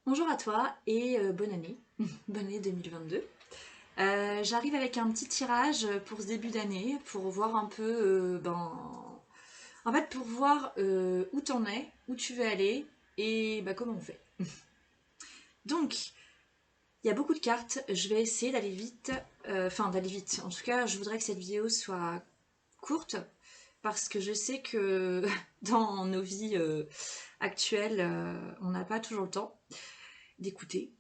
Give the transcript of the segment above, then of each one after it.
Bonjour à toi et bonne année, bonne année 2022. J'arrive avec un petit tirage pour ce début d'année, pour voir un peu, en fait pour voir où t'en es, où tu veux aller et comment on fait. Donc, il y a beaucoup de cartes, je vais essayer d'aller vite, d'aller vite. En tout cas, je voudrais que cette vidéo soit courte parce que je sais que dans nos vies actuelles, on n'a pas toujours le temps d'écouter.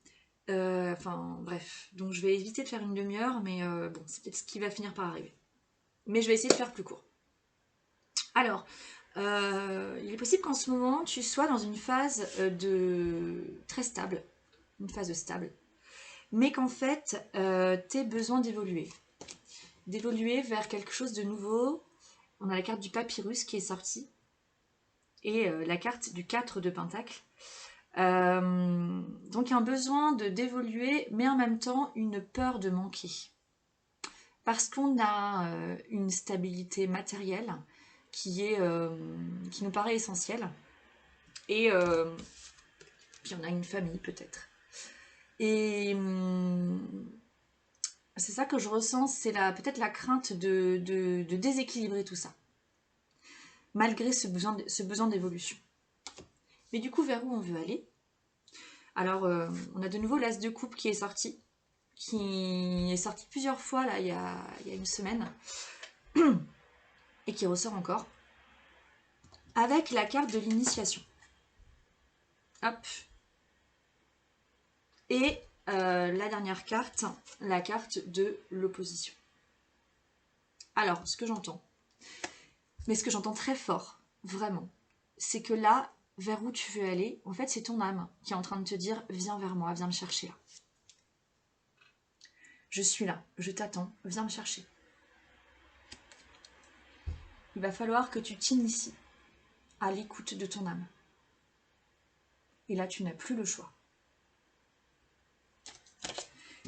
Bref, donc je vais éviter de faire une demi-heure, mais bon, c'est peut-être ce qui va finir par arriver. Mais je vais essayer de faire plus court. Alors, il est possible qu'en ce moment, tu sois dans une phase de très stable, une phase stable, mais qu'en fait, tu aies besoin d'évoluer vers quelque chose de nouveau. On a la carte du papyrus qui est sortie, et la carte du 4 de Pentacle. Donc un besoin d'évoluer, mais en même temps une peur de manquer. Parce qu'on a une stabilité matérielle qui nous paraît essentielle. Et puis on a une famille peut-être. Et c'est ça que je ressens, c'est peut-être la crainte de déséquilibrer tout ça. Malgré ce besoin d'évolution. Mais du coup, vers où on veut aller? Alors, on a de nouveau l'As de coupe qui est sorti plusieurs fois là, il y a une semaine, et qui ressort encore, avec la carte de l'initiation. Hop. Et la dernière carte, la carte de l'opposition. Alors, ce que j'entends, mais ce que j'entends très fort, vraiment, c'est que là, vers où tu veux aller, en fait, c'est ton âme qui est en train de te dire, viens vers moi, viens me chercher là. Je suis là, je t'attends, viens me chercher. Il va falloir que tu t'inities à l'écoute de ton âme. Et là, tu n'as plus le choix.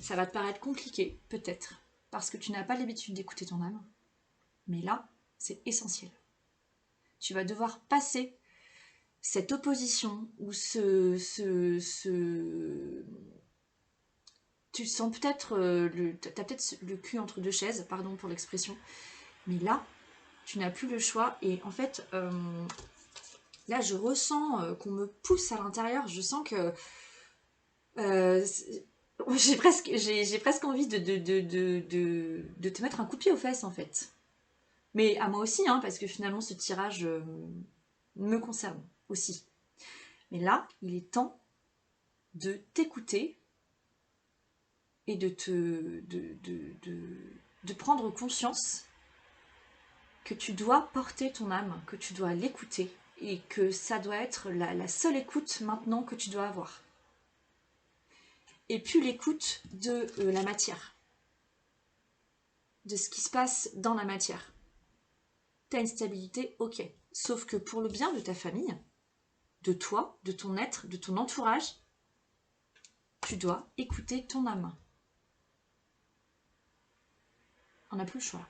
Ça va te paraître compliqué, peut-être, parce que tu n'as pas l'habitude d'écouter ton âme. Mais là, c'est essentiel. Tu vas devoir passer cette opposition ou tu sens peut-être t'as peut-être le cul entre deux chaises, pardon pour l'expression, mais là, tu n'as plus le choix. Et en fait, là, je ressens qu'on me pousse à l'intérieur. Je sens que euh, j'ai presque envie de te mettre un coup de pied aux fesses, en fait. Mais à moi aussi, hein, parce que finalement, ce tirage me concerne aussi. Mais là, il est temps de t'écouter et de prendre conscience que tu dois porter ton âme, que tu dois l'écouter et que ça doit être la seule écoute maintenant que tu dois avoir. Et puis l'écoute de la matière, de ce qui se passe dans la matière. T'as une stabilité, ok. Sauf que pour le bien de ta famille, de toi, de ton être, de ton entourage, tu dois écouter ton âme. On n'a plus le choix.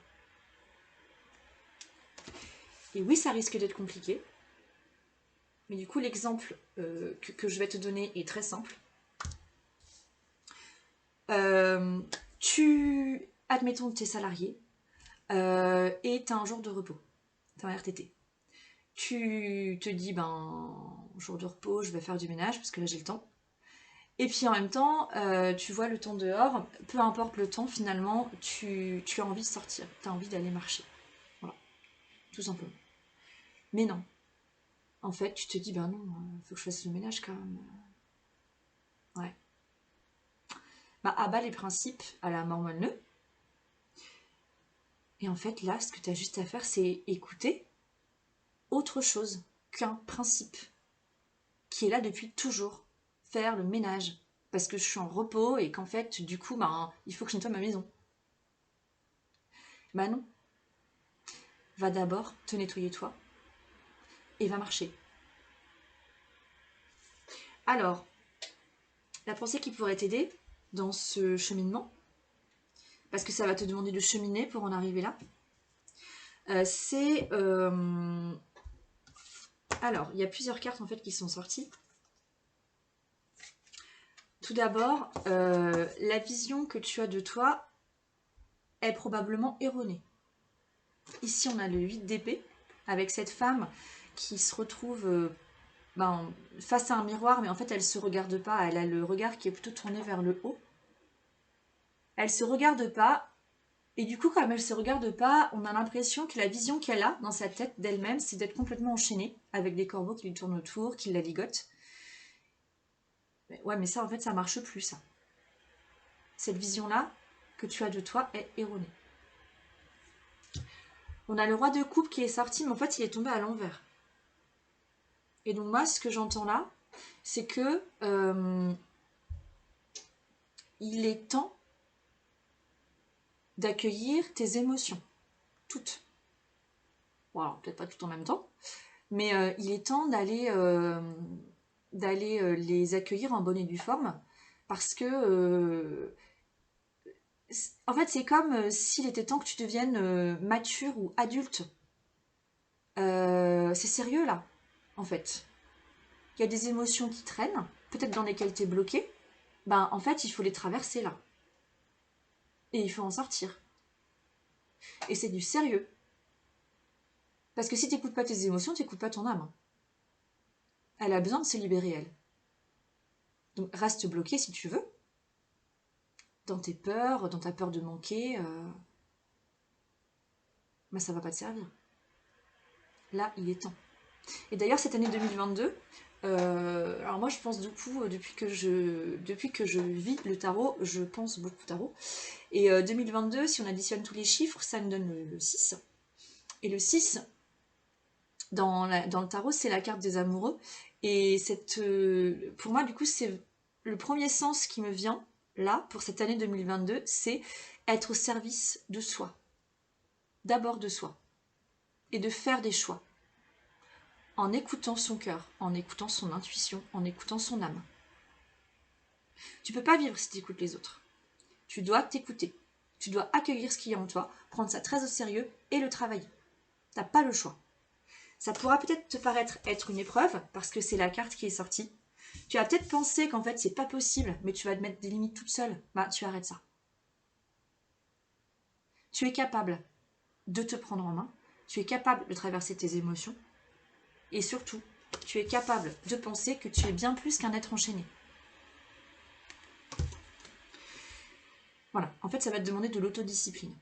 Et oui, ça risque d'être compliqué. Mais du coup, l'exemple que je vais te donner est très simple. Admettons que tu es salarié et tu as un jour de repos. Tu as un RTT. Tu te dis, jour de repos, je vais faire du ménage parce que là j'ai le temps. Et puis en même temps, tu vois le temps dehors, peu importe le temps, finalement, tu as envie de sortir, tu as envie d'aller marcher. Voilà, tout simplement. Mais non. En fait, tu te dis, non, faut que je fasse le ménage quand même. Ouais. À bas les principes à la mort moelle. Et en fait, là, ce que tu as juste à faire, c'est écouter autre chose qu'un principe qui est là depuis toujours. Faire le ménage. Parce que je suis en repos et qu'en fait, du coup, il faut que je nettoie ma maison. Non. Va d'abord te nettoyer toi et va marcher. Alors, la pensée qui pourrait t'aider dans ce cheminement, parce que ça va te demander de cheminer pour en arriver là, c'est... Alors, il y a plusieurs cartes en fait qui sont sorties. tout d'abord, la vision que tu as de toi est probablement erronée. Ici, on a le 8 d'épée, avec cette femme qui se retrouve face à un miroir, mais en fait, elle ne se regarde pas. Elle a le regard qui est plutôt tourné vers le haut. Elle ne se regarde pas. Et du coup, comme elle ne se regarde pas, on a l'impression que la vision qu'elle a dans sa tête d'elle-même, c'est d'être complètement enchaînée, avec des corbeaux qui lui tournent autour, qui la ligotent. Ouais, mais ça, en fait, ça marche plus, ça. Cette vision-là que tu as de toi est erronée. On a le roi de coupe qui est sorti, mais en fait, il est tombé à l'envers. Et donc, moi, ce que j'entends là, c'est que il est temps d'accueillir tes émotions. Toutes. Bon, alors, peut-être pas toutes en même temps, mais il est temps d'aller les accueillir en bonne et due forme, parce que en fait, c'est comme s'il était temps que tu deviennes mature ou adulte. C'est sérieux là, en fait. Il y a des émotions qui traînent, peut-être dans lesquelles tu es bloqué. Ben, en fait, il faut les traverser là. Et il faut en sortir. Et c'est du sérieux. Parce que si tu n'écoutes pas tes émotions, tu n'écoutes pas ton âme. Elle a besoin de se libérer, elle. Donc reste bloqué si tu veux. Dans tes peurs, dans ta peur de manquer. Ben, ça ne va pas te servir. Là, il est temps. Et d'ailleurs, cette année 2022, alors moi je pense beaucoup, depuis que je vis le tarot, je pense beaucoup tarot. Et 2022, si on additionne tous les chiffres, ça me donne le 6. Et le 6, dans le tarot, c'est la carte des amoureux. Et pour moi, du coup, c'est le premier sens qui me vient, là, pour cette année 2022, c'est être au service de soi. D'abord de soi. Et de faire des choix. En écoutant son cœur, en écoutant son intuition, en écoutant son âme. Tu peux pas vivre si tu écoutes les autres. Tu dois t'écouter. Tu dois accueillir ce qu'il y a en toi, prendre ça très au sérieux et le travailler. T'as pas le choix. Ça pourra peut-être te paraître être une épreuve, parce que c'est la carte qui est sortie. Tu vas peut-être penser qu'en fait c'est pas possible, mais tu vas te mettre des limites toute seule. Bah tu arrêtes ça. Tu es capable de te prendre en main, tu es capable de traverser tes émotions, et surtout, tu es capable de penser que tu es bien plus qu'un être enchaîné. Voilà, en fait ça va te demander de l'autodiscipline.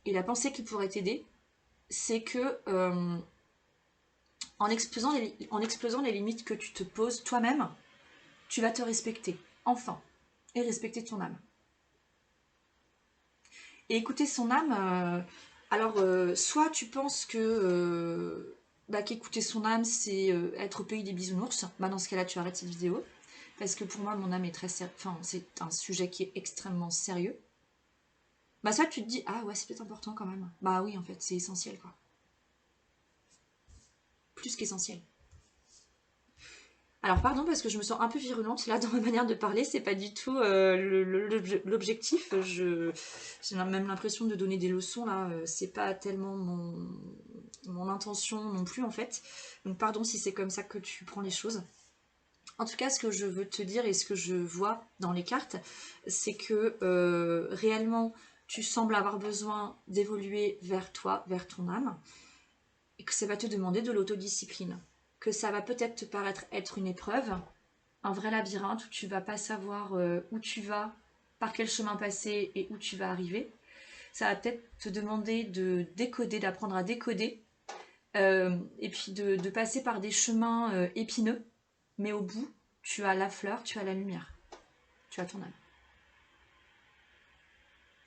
Et la pensée qui pourrait t'aider, c'est que en explosant les limites que tu te poses toi-même, tu vas te respecter, enfin, et respecter ton âme. Et écouter son âme, soit tu penses que qu'écouter son âme, c'est être au pays des bisounours, bah dans ce cas-là, tu arrêtes cette vidéo, parce que pour moi, mon âme est très sérieux, enfin, c'est un sujet qui est extrêmement sérieux. Bah soit tu te dis, ah ouais, c'est peut-être important quand même. Bah oui, en fait, c'est essentiel, quoi. Plus qu'essentiel. Alors pardon parce que je me sens un peu virulente là dans ma manière de parler, c'est pas du tout l'objectif. J'ai même l'impression de donner des leçons là, c'est pas tellement mon intention non plus en fait. Donc pardon si c'est comme ça que tu prends les choses. En tout cas, ce que je veux te dire et ce que je vois dans les cartes, c'est que réellement tu sembles avoir besoin d'évoluer vers toi, vers ton âme, et que ça va te demander de l'autodiscipline. Que ça va peut-être te paraître être une épreuve, un vrai labyrinthe où tu vas pas savoir où tu vas, par quel chemin passer et où tu vas arriver. Ça va peut-être te demander de décoder, d'apprendre à décoder, et puis de passer par des chemins épineux, mais au bout, tu as la fleur, tu as la lumière, tu as ton âme.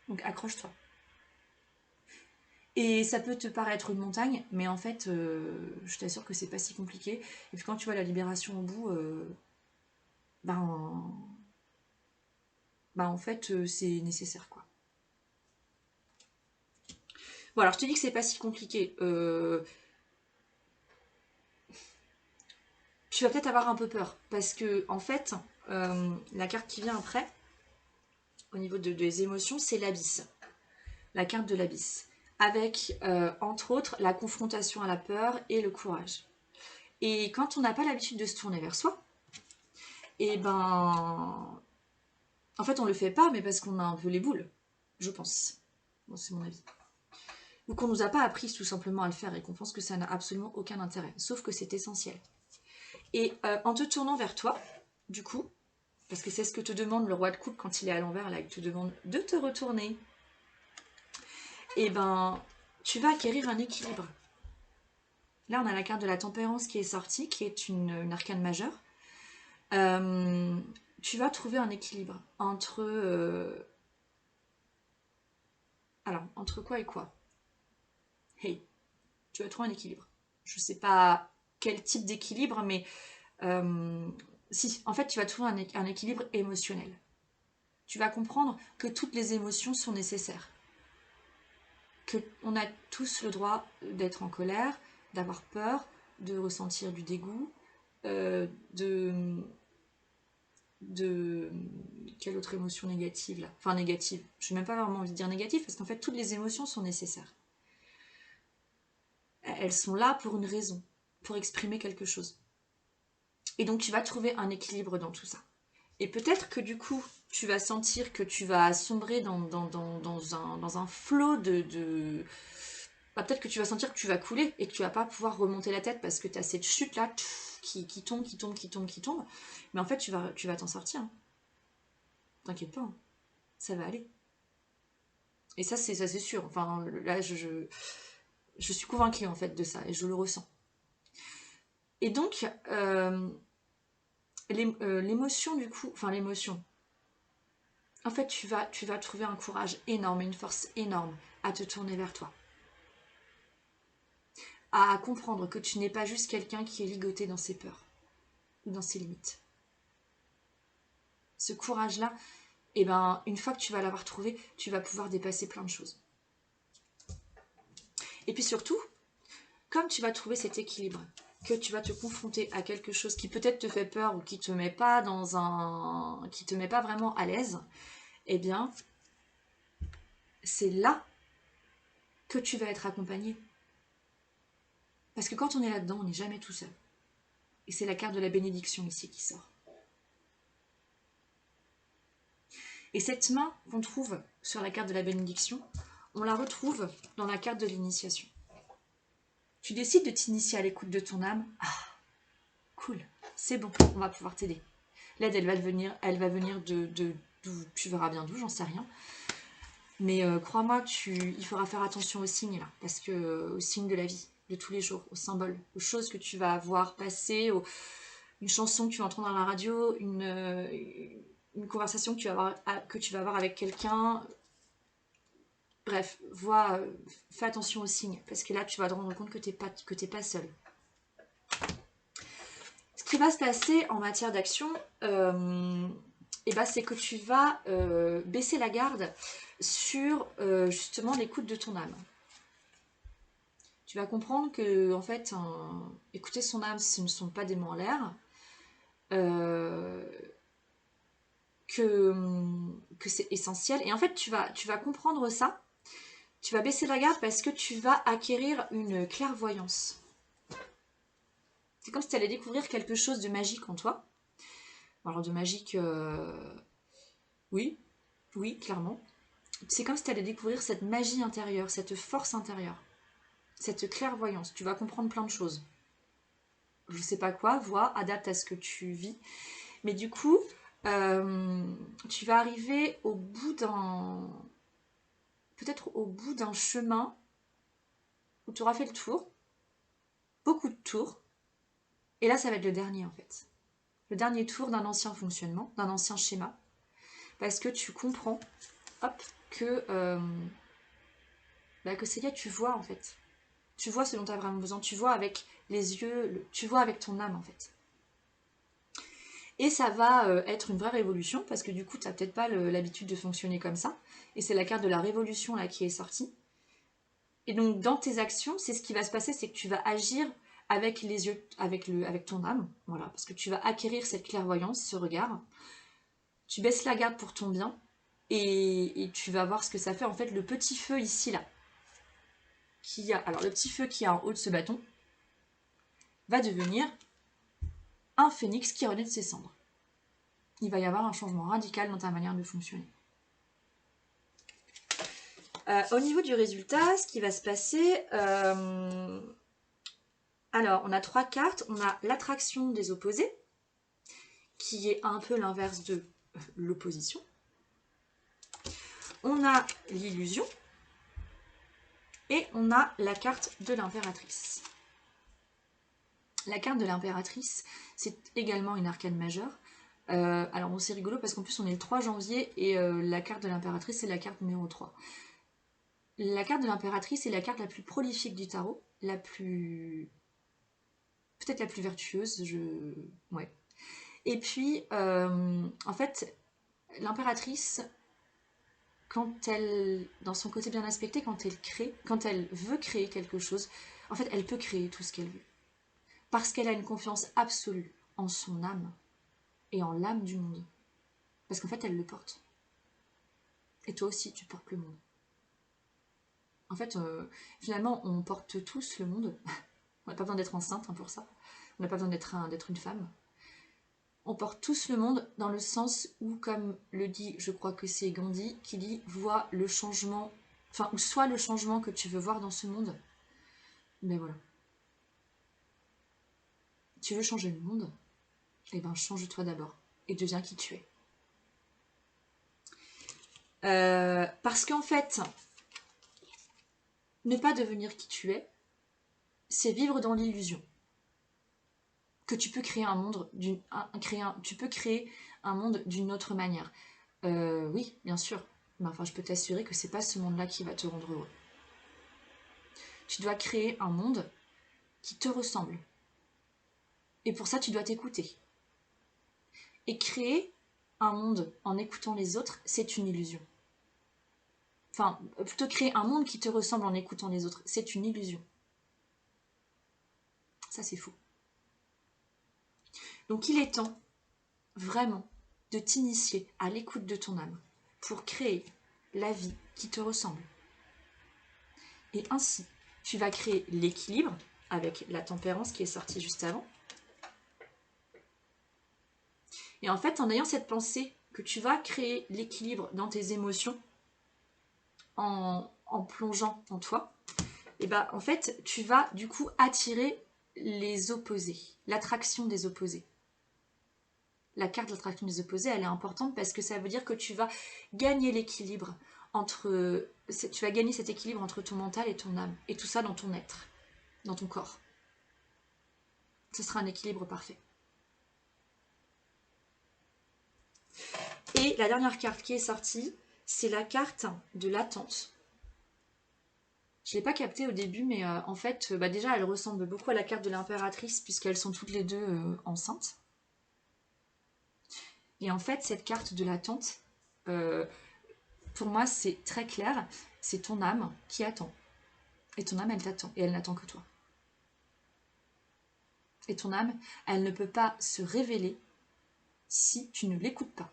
Donc accroche-toi. Et ça peut te paraître une montagne, mais en fait, je t'assure que c'est pas si compliqué. Et puis quand tu vois la libération au bout, en fait, c'est nécessaire, quoi. Bon, alors je te dis que c'est pas si compliqué. Tu vas peut-être avoir un peu peur, parce que, en fait, la carte qui vient après, au niveau des émotions, c'est l'abysse. La carte de l'abysse. Avec, entre autres, la confrontation à la peur et le courage. Et quand on n'a pas l'habitude de se tourner vers soi, et ben... En fait, on le fait pas, mais parce qu'on a un peu les boules, je pense. Bon, c'est mon avis. Ou qu'on nous a pas appris tout simplement à le faire et qu'on pense que ça n'a absolument aucun intérêt. Sauf que c'est essentiel. Et en te tournant vers toi, du coup, parce que c'est ce que te demande le roi de coupe quand il est à l'envers, là, il te demande de te retourner, et ben, tu vas acquérir un équilibre. Là, on a la carte de la tempérance qui est sortie, qui est une arcane majeure. Tu vas trouver un équilibre entre... Alors, entre quoi et quoi? Hey, tu vas trouver un équilibre. Je sais pas quel type d'équilibre, mais si, en fait, tu vas trouver un équilibre émotionnel. Tu vas comprendre que toutes les émotions sont nécessaires. Qu'on a tous le droit d'être en colère, d'avoir peur, de ressentir du dégoût, de quelle autre émotion négative là? Enfin négative, je n'ai même pas vraiment envie de dire négative parce qu'en fait toutes les émotions sont nécessaires. Elles sont là pour une raison, pour exprimer quelque chose. Et donc tu vas trouver un équilibre dans tout ça. Et peut-être que du coup, tu vas sentir que tu vas sombrer dans un flot bah, peut-être que tu vas sentir que tu vas couler et que tu vas pas pouvoir remonter la tête parce que tu as cette chute là qui tombe, qui tombe, qui tombe, qui tombe. Mais en fait, tu vas t'en sortir. Hein. T'inquiète pas, hein. Ça va aller. Et ça, c'est sûr. Enfin, là, je suis convaincue en fait de ça et je le ressens. Et donc, l'émotion du coup, enfin l'émotion, en fait, tu vas trouver un courage énorme, une force énorme à te tourner vers toi. À comprendre que tu n'es pas juste quelqu'un qui est ligoté dans ses peurs ou dans ses limites. Ce courage-là, eh ben, une fois que tu vas l'avoir trouvé, tu vas pouvoir dépasser plein de choses. Et puis surtout, comme tu vas trouver cet équilibre, que tu vas te confronter à quelque chose qui peut-être te fait peur ou qui te met pas qui te met pas vraiment à l'aise, eh bien, c'est là que tu vas être accompagné. Parce que quand on est là-dedans, on n'est jamais tout seul. Et c'est la carte de la bénédiction ici qui sort. Et cette main qu'on trouve sur la carte de la bénédiction, on la retrouve dans la carte de l'initiation. Tu décides de t'initier à l'écoute de ton âme. Ah, cool, c'est bon, on va pouvoir t'aider. L'aide, elle va venir d'où, tu verras bien d'où, j'en sais rien. Mais crois-moi, il faudra faire attention aux signes là, parce que aux signes de la vie, de tous les jours, aux symboles, aux choses que tu vas voir passer, une chanson que tu vas entendre à la radio, une conversation que tu vas avoir avec quelqu'un. Bref, fais attention aux signes, parce que là, tu vas te rendre compte que t'es pas seul. Ce qui va se passer en matière d'action, c'est que tu vas baisser la garde sur justement l'écoute de ton âme. Tu vas comprendre que, en fait, écouter son âme, ce ne sont pas des mots en l'air. Que c'est essentiel. Et en fait, tu vas comprendre ça. Tu vas baisser la garde parce que tu vas acquérir une clairvoyance. C'est comme si tu allais découvrir quelque chose de magique en toi. Alors de magique, oui, clairement. C'est comme si tu allais découvrir cette magie intérieure, cette force intérieure, cette clairvoyance. Tu vas comprendre plein de choses. Je sais pas quoi, vois, adapte à ce que tu vis. Mais du coup, tu vas arriver peut-être au bout d'un chemin où tu auras fait le tour, beaucoup de tours, et là ça va être le dernier en fait. Le dernier tour d'un ancien fonctionnement, d'un ancien schéma, parce que tu comprends, que c'est là que tu vois en fait. Tu vois ce dont tu as vraiment besoin, tu vois avec les yeux, tu vois avec ton âme en fait. Et ça va être une vraie révolution, parce que du coup, tu n'as peut-être pas l'habitude de fonctionner comme ça. Et c'est la carte de la révolution là qui est sortie. Et donc, dans tes actions, c'est ce qui va se passer, c'est que tu vas agir avec les yeux, avec ton âme, voilà, parce que tu vas acquérir cette clairvoyance, ce regard. Tu baisses la garde pour ton bien, et tu vas voir ce que ça fait. En fait, le petit feu ici, là, alors le petit feu qui est en haut de ce bâton, va devenir un phénix qui renaît de ses cendres. il va y avoir un changement radical dans ta manière de fonctionner. Au niveau du résultat, ce qui va se passer, alors on a 3 cartes. On a l'attraction des opposés, qui est un peu l'inverse de l'opposition. On a l'illusion. Et on a la carte de l'impératrice. La carte de l'impératrice, c'est également une arcane majeure. Alors bon, c'est rigolo parce qu'en plus on est le 3 janvier et la carte de l'impératrice c'est la carte numéro 3. La carte de l'impératrice est la carte la plus prolifique du tarot, la plus... peut-être la plus vertueuse, ouais. Et puis, en fait, l'impératrice, quand elle, dans son côté bien aspecté, quand elle veut créer quelque chose, en fait, elle peut créer tout ce qu'elle veut. Parce qu'elle a une confiance absolue en son âme et en l'âme du monde. Parce qu'en fait, elle le porte. Et toi aussi, tu portes le monde. En fait, finalement, on porte tous le monde. On n'a pas besoin d'être enceinte pour ça. On n'a pas besoin d'être une femme. On porte tous le monde dans le sens où, comme le dit, je crois que c'est Gandhi, qui dit « vois le changement », enfin, ou soit le changement que tu veux voir dans ce monde. Mais voilà. Tu veux changer le monde? Eh bien, change-toi d'abord et deviens qui tu es. Parce qu'en fait, ne pas devenir qui tu es, c'est vivre dans l'illusion que tu peux créer un monde tu peux créer un monde d'une autre manière. Oui, bien sûr. Mais enfin, je peux t'assurer que c'est pas ce monde-là qui va te rendre heureux. Tu dois créer un monde qui te ressemble. Et pour ça, tu dois t'écouter. Et créer un monde en écoutant les autres, c'est une illusion. Enfin, plutôt créer un monde qui te ressemble en écoutant les autres, c'est une illusion. Ça, c'est faux. Donc, il est temps, vraiment, de t'initier à l'écoute de ton âme pour créer la vie qui te ressemble. Et ainsi, tu vas créer l'équilibre avec la tempérance qui est sortie juste avant. Et en fait, en ayant cette pensée que tu vas créer l'équilibre dans tes émotions en plongeant en toi, et ben en fait, tu vas du coup attirer les opposés, l'attraction des opposés. La carte de l'attraction des opposés, elle est importante parce que ça veut dire que tu vas gagner l'équilibre tu vas gagner cet équilibre entre ton mental et ton âme, et tout ça dans ton être, dans ton corps. Ce sera un équilibre parfait. Et la dernière carte qui est sortie, c'est la carte de l'attente. Je ne l'ai pas captée au début, mais en fait, déjà, elle ressemble beaucoup à la carte de l'impératrice, puisqu'elles sont toutes les deux enceintes. Et en fait, cette carte de l'attente, pour moi, c'est très clair. C'est ton âme qui attend. Et ton âme, elle t'attend. Et elle n'attend que toi. Et ton âme, elle ne peut pas se révéler si tu ne l'écoutes pas.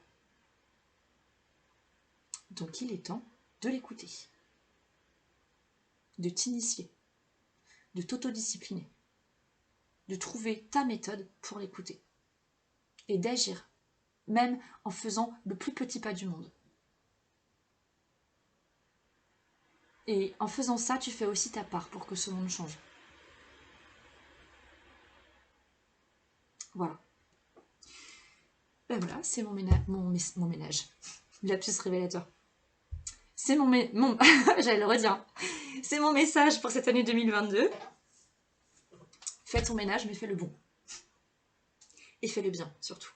Donc, il est temps de l'écouter. De t'initier. De t'autodiscipliner. De trouver ta méthode pour l'écouter. Et d'agir. Même en faisant le plus petit pas du monde. Et en faisant ça, tu fais aussi ta part pour que ce monde change. Voilà. Ben voilà, c'est mon ménage. Lapsus révélateur. C'est j'allais le redire. C'est mon message pour cette année 2022. Fais ton ménage, mais fais le bon. Et fais le bien, surtout.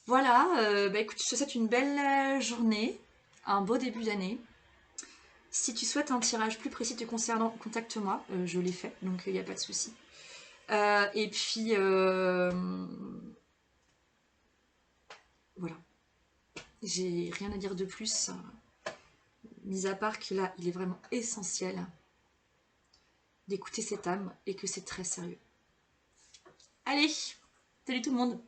Voilà, écoute, je te souhaite une belle journée, un beau début d'année. Si tu souhaites un tirage plus précis te concernant, contacte-moi, je l'ai fait, donc il n'y a pas de souci. Et puis, voilà. J'ai rien à dire de plus, mis à part que là, il est vraiment essentiel d'écouter cette âme et que c'est très sérieux. Allez, salut tout le monde!